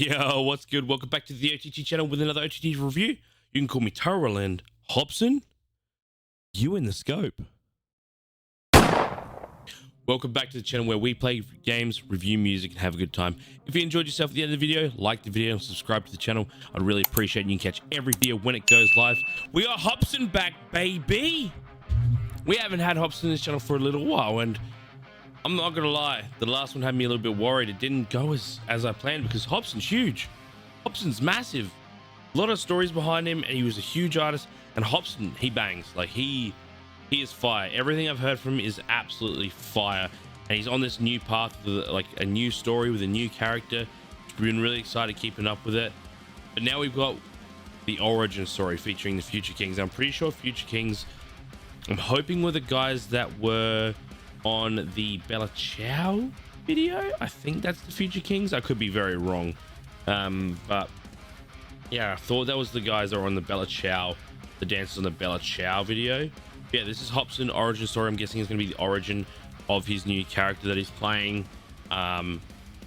Yo, what's good? Welcome back to the OTT channel with another OTT review. You can call me Turrell and Hopsin. You in the scope. Welcome back to the channel where we play games, review music, and have a good time. If you enjoyed yourself at the end of the video, like the video and subscribe to the channel. I'd really appreciate it. You can catch every video when it goes live. We are Hopsin back, baby. We haven't had Hopsin in this channel for a little while, and I'm not gonna lie, the last one had me a little bit worried. It didn't go as I planned because Hopsin's huge. Hopsin's massive. A lot of stories behind him, and he was a huge artist. And Hopsin, he bangs. Like he is fire. Everything I've heard from him is absolutely fire. And he's on this new path with like a new story with a new character. We've been really excited keeping up with it. But now we've got the origin story featuring the Future Kingz. I'm pretty sure Future Kingz, I'm hoping were the guys that were on the Bella Ciao video. I think that's the Future Kingz. I could be very wrong, but yeah, I thought that was the guys that were on the Bella Ciao, the dancers on the Bella Ciao video. Yeah, this is Hopsin origin story. I'm guessing it's going to be the origin of his new character that he's playing. Yeah,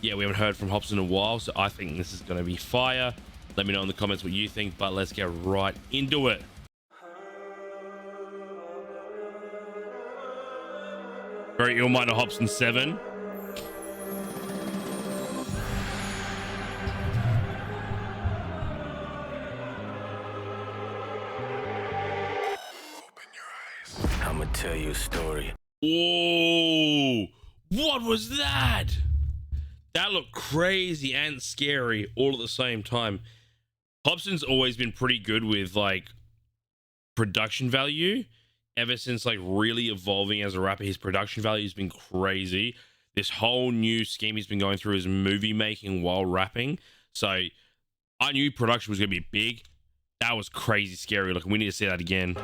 we haven't heard from Hopsin in a while, so I think this is going to be fire. Let me know in the comments what you think, but let's get right into it. Very ill mind of Hopsin 7. I'ma tell you a story. Whoa, what was that? That looked crazy and scary all at the same time. Hopsin's always been pretty good with like production value. Ever since like really evolving as a rapper, his production value has been crazy. This whole new scheme he's been going through is movie making while rapping. So I knew production was gonna be big. That was crazy scary. Like, we need to see that again.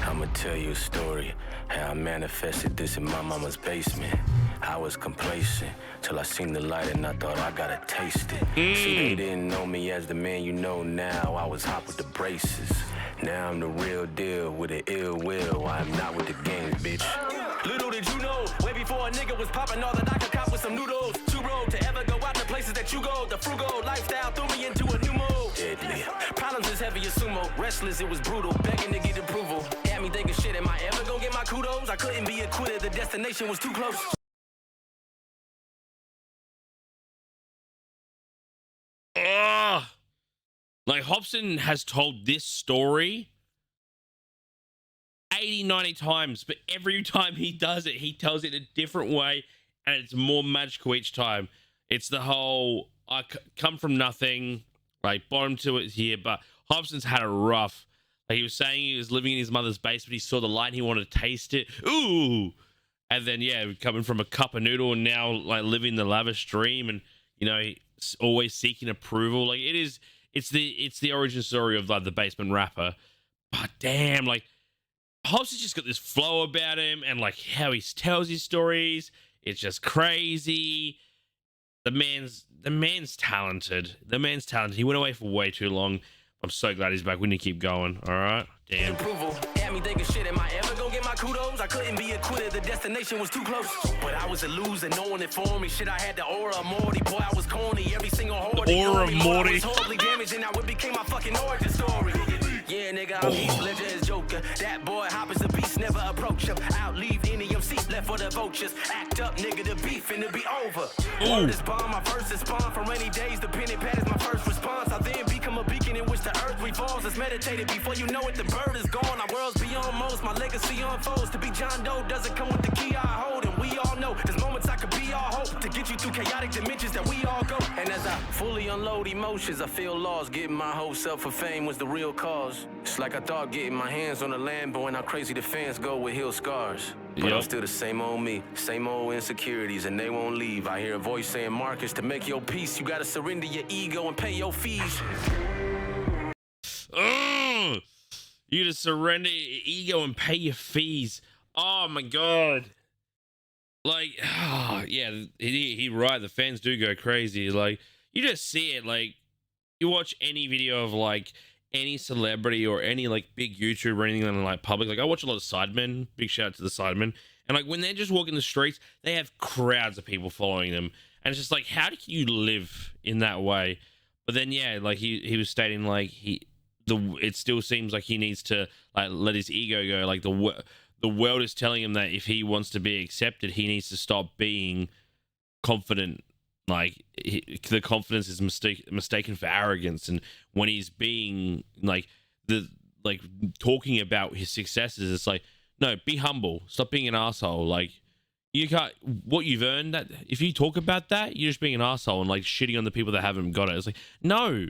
I'ma tell you a story, how I manifested this in my mama's basement. I was complacent till I seen the light and I thought I gotta taste it. See, they didn't know me as the man you know now. I was hot with the braces. Now I'm the real deal with an ill will. I'm not with the game, bitch. Little did you know, way before a nigga was popping all that I could cop with some noodles. Too road to ever go out to places that you go. The frugal lifestyle threw me into a new mode. Deadly. Problems as heavy as sumo. Restless, it was brutal. Begging to get approval. Had me thinking, shit, am I ever gonna get my kudos? I couldn't be acquitted. The destination was too close. Like, Hopsin has told this story 80, 90 times, but every time he does it, he tells it a different way, and it's more magical each time. It's the whole, I come from nothing, like, bottom to it here, but Hopsin's had a rough. Like, he was saying he was living in his mother's basement, he saw the light, he wanted to taste it. Ooh! And then, yeah, coming from a cup of noodle and now, like, living the lavish dream and, you know, always seeking approval. Like, it's the origin story of, like, the basement rapper. But damn, like, Hopsin's just got this flow about him, and like how he tells his stories, it's just crazy. The man's talented. The man's talented. He went away for way too long. I'm so glad he's back. We need to keep going. All right, damn. Approval. Had me thinking, shit, am I ever gonna get my kudos? I couldn't be acquitted. The destination was too close. But I was a loser. No one informed me. Shit, I had the aura of Morty. Boy, I was corny. Every single horde. Aura of Morty. I was horribly damaged, and now it became my fucking origin story. Yeah, nigga, I'm Heath Ledger as Joker. That boy Hop is a beast, never approach him. Out, leave any MC left for the vultures. Act up, nigga, the beef finna be over. Word is bomb, my first is spawn. For rainy days, the pen and pad is my first response. I then become a beacon in which the earth revolves. It's meditated before you know it, the bird is gone. Our world's beyond most, my legacy unfolds. To be John Doe doesn't come with the key I hold. And we all know there's moments I could be our hope. To get you through chaotic dimensions that we all go. And as I fully unload emotions, I feel lost. Getting my hopes up for fame was the real cause. It's like I thought getting my hands on a Lambo and how crazy the fans go with heel scars. But I'm still the same old me, same old insecurities, and they won't leave. I hear a voice saying, Marcus, to make your peace, you gotta surrender your ego and pay your fees. You to surrender your ego and pay your fees. Oh my god. Like, yeah, he right. The fans do go crazy. Like, you just see it. Like, you watch any video of like any celebrity or any like big YouTuber or anything like public. Like, I watch a lot of Sidemen. Big shout out to the Sidemen. And like when they're just walking the streets, they have crowds of people following them. And it's just like, how do you live in that way? But then, yeah, like he was stating like it still seems like he needs to like let his ego go. Like the world is telling him that if he wants to be accepted, he needs to stop being confident. Like the confidence is mistaken for arrogance. And when he's being like talking about his successes, it's like, no, be humble. Stop being an asshole. Like you can't, what you've earned, that if you talk about that, you're just being an asshole and like shitting on the people that haven't got it. It's like, no,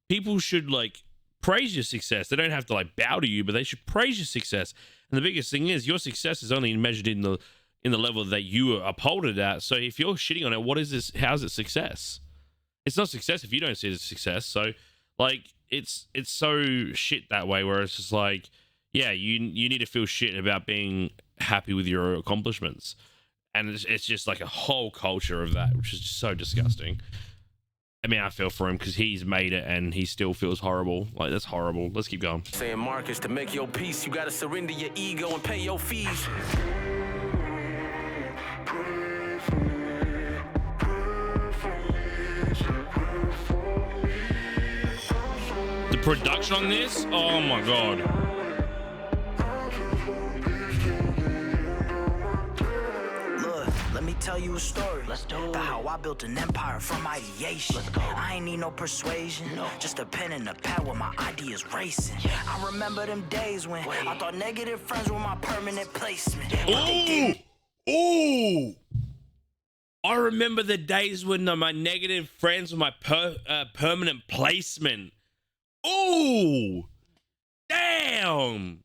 people should like praise your success. They don't have to like bow to you, but they should praise your success. And the biggest thing is your success is only measured in the level that you uphold it at. So if you're shitting on it, what is this? How's it success? It's not success if you don't see it as success. So like it's so shit that way, where it's just like, yeah, you need to feel shit about being happy with your accomplishments. And it's just like a whole culture of that, which is just so disgusting. I mean, I feel for him because he's made it and he still feels horrible. Like, that's horrible. Let's keep going. Saying, Marcus, to make your peace, you gotta surrender your ego and pay your fees. The production on this, oh my god. Let me tell you a story about how I built an empire from ideation. I ain't need no persuasion, just a pen and a pad with my ideas racing. I remember them days when I thought negative friends were my permanent placement. Ooh! I remember the days when my negative friends were my permanent placement. Ooh! Damn!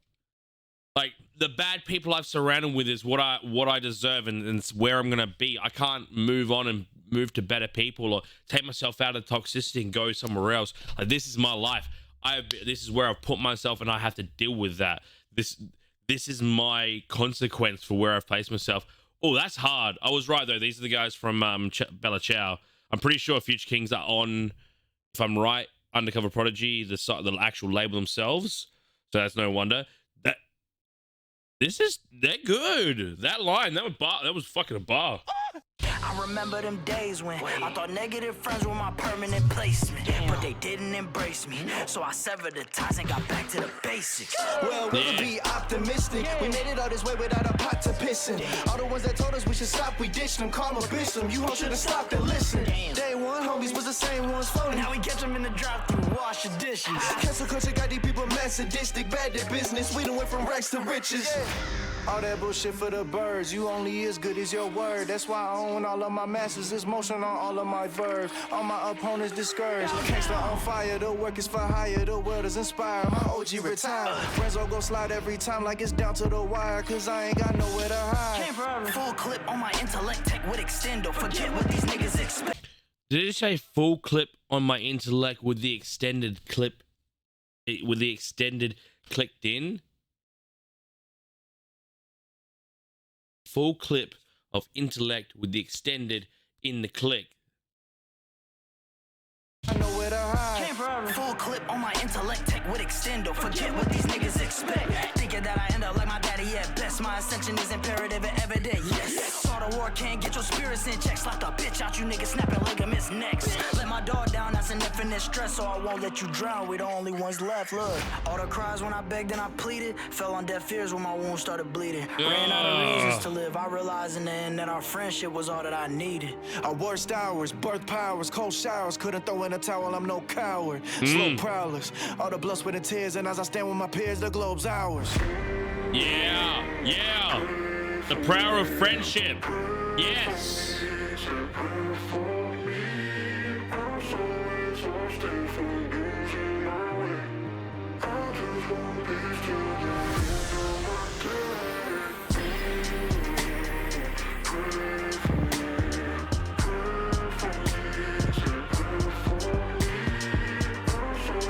Like, the bad people I've surrounded with is what I deserve, and it's where I'm gonna be. I can't move on and move to better people or take myself out of toxicity and go somewhere else. Like, this is my life. This is where I've put myself, and I have to deal with that. This is my consequence for where I've placed myself. Oh, that's hard. I was right though. These are the guys from Bella Ciao. I'm pretty sure Future Kingz are on, if I'm right, Undercover Prodigy, the actual label themselves. So that's no wonder. They're good. That line, that was fucking a bar. I remember them days when I thought negative friends were my permanent placement, but they didn't embrace me. So I severed the ties and got back to the basics. Well, we can be optimistic. We made it all this way without a pot to piss in. All the ones that told us we should stop, we ditched them, karma bitch them. You all should have stopped and listened. Day one, homies was the same ones phony. Now we catch them in the drive-thru, wash your dishes. Cancel culture got these people mad sadistic, bad at business. We done went from rags to riches. All that bullshit for the birds. You only as good as your word. That's why I own all of my masters. It's motion on all of my verbs. All my opponents discouraged. Gangsta on fire. The work is for hire. The world is inspired. My OG retired. Friends all go slide every time like it's down to the wire. Cause I ain't got nowhere to hide. Full clip on my intellect tech with extendo. Forget what these niggas expect. Did it say full clip on my intellect with the extended clip? With the extended clicked in? Full clip of intellect with the extended in the click. I know where to hide. Full clip on my intellect tech with extendo. Forget what these niggas expect. Thinking that I end up like my daddy at best. My ascension is imperative and evident. Yes. Saw the war can't get your spirits in check. Slap the bitch out, you niggas snapping ligaments next. Let my dog down, that's an infinite stress. So I won't let you drown. We the only ones left. Look, all the cries when I begged and I pleaded fell on deaf ears when my wound started bleeding. Ran out of reasons to live. I realized in the end that our friendship was all that I needed. Our worst hours, birth powers, cold showers. Couldn't throw in a towel, I'm no coward. Slow prowlers, all the blood, sweat, and tears. And as I stand with my peers, the globe's ours. Yeah. The power of friendship. Yes.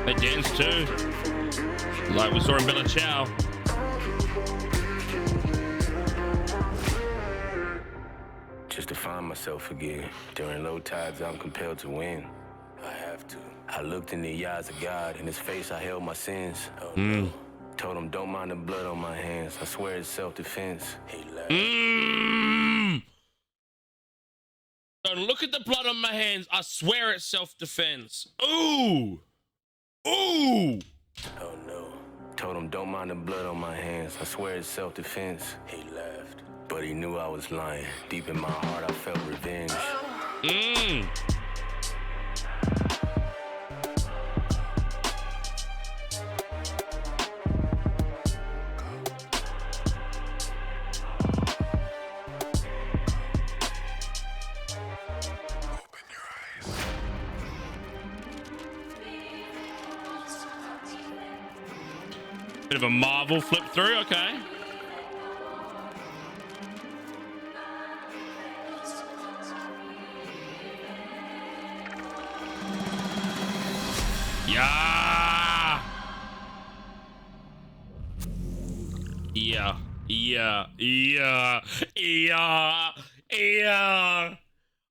They dance too, like we saw in Bella Ciao. Just to find myself again. During low tides, I'm compelled to win. I have to. I looked in the eyes of God. In his face, I held my sins. Oh, no. Told him don't mind the blood on my hands. I swear it's self-defense. He laughed. Don't look at the blood on my hands. I swear it's self-defense. Ooh. Ooh. Oh no. Told him don't mind the blood on my hands. I swear it's self-defense. He laughed. But he knew I was lying. Deep in my heart, I felt revenge. Bit of a Marvel flip through, okay. Yeah. Yeah.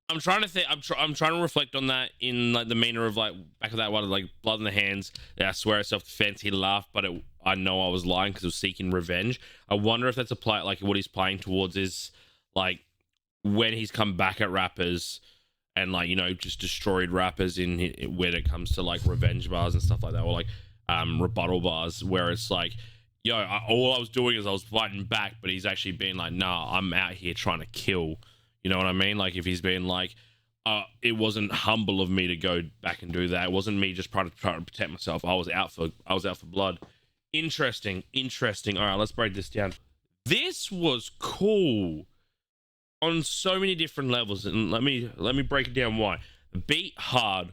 I'm trying to think. I'm trying to reflect on that in like the manner of like back of that one, like blood in the hands. Yeah, I swear it's self-defense. He laughed, but I know I was lying because it was seeking revenge. I wonder if that's a play, like what he's playing towards is like when he's come back at rappers and like, you know, just destroyed rappers in when it comes to like revenge bars and stuff like that, or like rebuttal bars, where it's like, yo, all I was doing is I was fighting back, but he's actually being like, nah, I'm out here trying to kill. You know what I mean? Like if he's been like, it wasn't humble of me to go back and do that. It wasn't me just trying to protect myself. I was out for blood. Interesting. All right, let's break this down. This was cool on so many different levels, and let me break it down. Why? The beat hard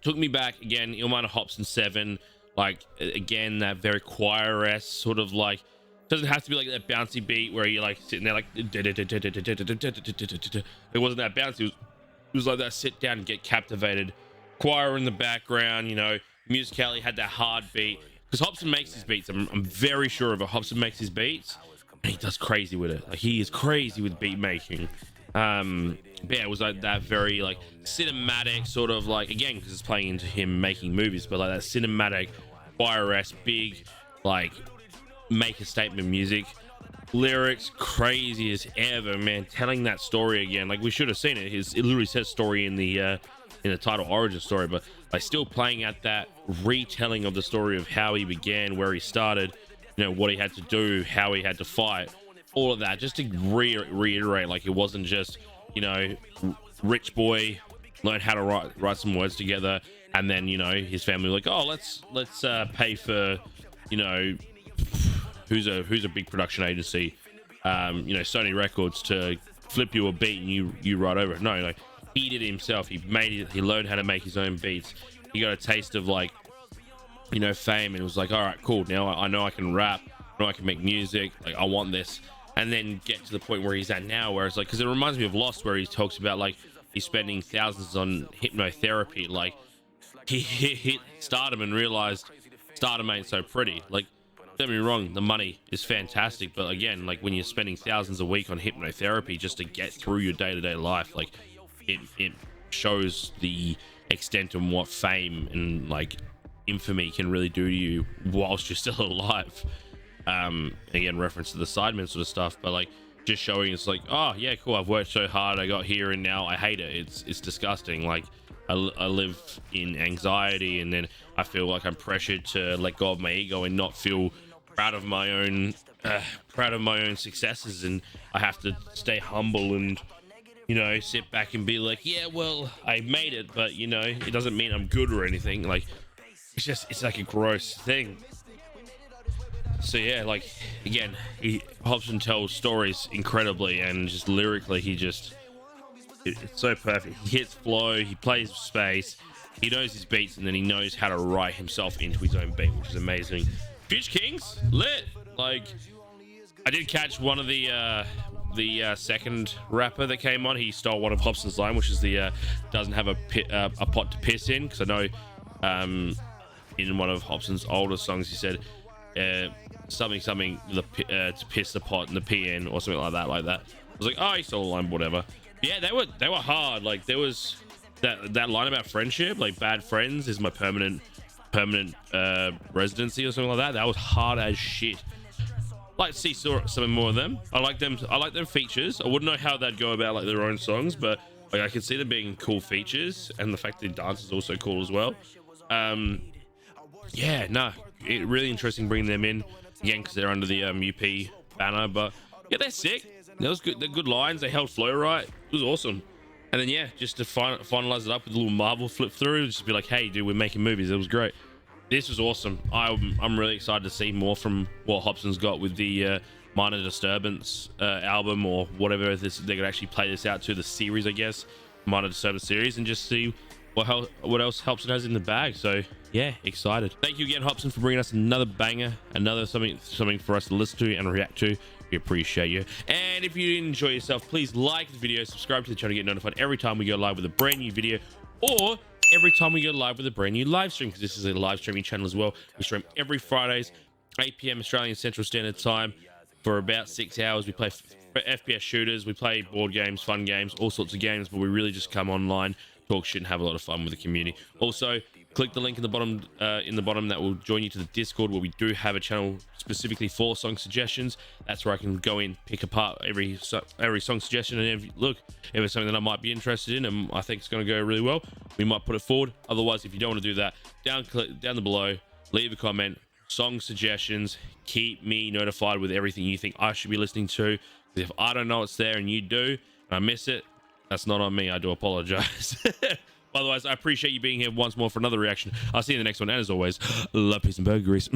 took me back again. Illmind Hopsin 7, like again that very choir-esque sort of like. Doesn't have to be like that bouncy beat where you're like sitting there like it wasn't that bouncy. It was like that sit down and get captivated. Choir in the background, you know, musically had that hard beat because Hopsin makes his beats. I'm very sure of it. Hopsin makes his beats and he does crazy with it. Like he is crazy with beat making. But yeah, it was like that very like cinematic sort of like, again, because it's playing into him making movies, but like that cinematic choir-esque big like make a statement music, lyrics crazy as ever, man. Telling that story again, like we should have seen it. It literally says story in the title, origin story, but like still playing at that retelling of the story of how he began, where he started, you know, what he had to do, how he had to fight, all of that, just to reiterate, like it wasn't just, you know, rich boy learned how to write some words together, and then, you know, his family were like, oh, let's pay for, you know, who's a big production agency, you know, Sony Records, to flip you a beat and you write over it. No, like he did it himself. He made it. He learned how to make his own beats. He got a taste of like, you know, fame, and it was like, all right, cool. Now I know I can rap. I know I can make music. Like I want this, and then get to the point where he's at now, where it's like, because it reminds me of Lost, where he talks about like he's spending thousands on hypnotherapy. Like he hit stardom and realized stardom ain't so pretty. Like, don't get me wrong, the money is fantastic, but again, like when you're spending thousands a week on hypnotherapy just to get through your day-to-day life, like it shows the extent of what fame and like infamy can really do to you whilst you're still alive. Again, reference to the Sidemen sort of stuff, but like just showing it's like, oh yeah, cool, I've worked so hard, I got here, and now I hate it. It's disgusting. Like I live in anxiety, and then I feel like I'm pressured to let go of my ego and not feel proud of my own successes, and I have to stay humble and, you know, sit back and be like, yeah, well, I made it, but you know, it doesn't mean I'm good or anything. Like it's like a gross thing. So yeah, like again, Hopsin tells stories incredibly, and just lyrically it's so perfect. He hits flow, he plays space, he knows his beats, and then he knows how to write himself into his own beat, which is amazing. Future Kingz, lit. Like I did catch one of the second rapper that came on. He stole one of Hopsin's line, which is the doesn't have a pot to piss in, because I know in one of Hopsin's older songs he said something to piss the pot and the pee in, or something like that. I was like, oh, he stole a line, whatever. Yeah, they were hard. Like there was that line about friendship, like bad friends is my permanent permanent residency or something like that. That was hard as shit. Like to see some more of them. I like them features. I wouldn't know how they'd go about like their own songs, but like I could see them being cool features, and the fact that dance is also cool as well. Yeah, no, really interesting bringing them in again because they're under the UP banner. But yeah, they're sick. That was good. They're good lines. They held flow right. It was awesome. And then yeah, just to finalize it up with a little Marvel flip through, just be like, hey, dude, we're making movies. It was great. This was awesome. I'm really excited to see more from what Hopsin's got with the Minor Disturbance album, or whatever they could actually play this out to, the series, I guess, Minor Disturbance series, and just see what else Hopsin has in the bag. So yeah, excited. Thank you again, Hopsin, for bringing us another banger, another something for us to listen to and react to. We appreciate you. And if you enjoy yourself, please like the video, subscribe to the channel to get notified every time we go live with a brand new video, or every time we go live with a brand new live stream, because this is a live streaming channel as well. We stream every Fridays, 8 p.m. Australian Central Standard Time for about 6 hours. We play FPS shooters, we play board games, fun games, all sorts of games, but we really just come online, talk shit, and have a lot of fun with the community. Also, click the link in the bottom that will join you to the Discord, where we do have a channel specifically for song suggestions. That's where I can go in, pick apart every song suggestion, and if it's something that I might be interested in and I think it's going to go really well, we might put it forward. Otherwise, if you don't want to do that, down below, leave a comment, song suggestions, keep me notified with everything you think I should be listening to. If I don't know it's there and you do, and I miss it, that's not on me. I do apologize. Otherwise, I appreciate you being here once more for another reaction. I'll see you in the next one. And as always, love, peace, and burger grease.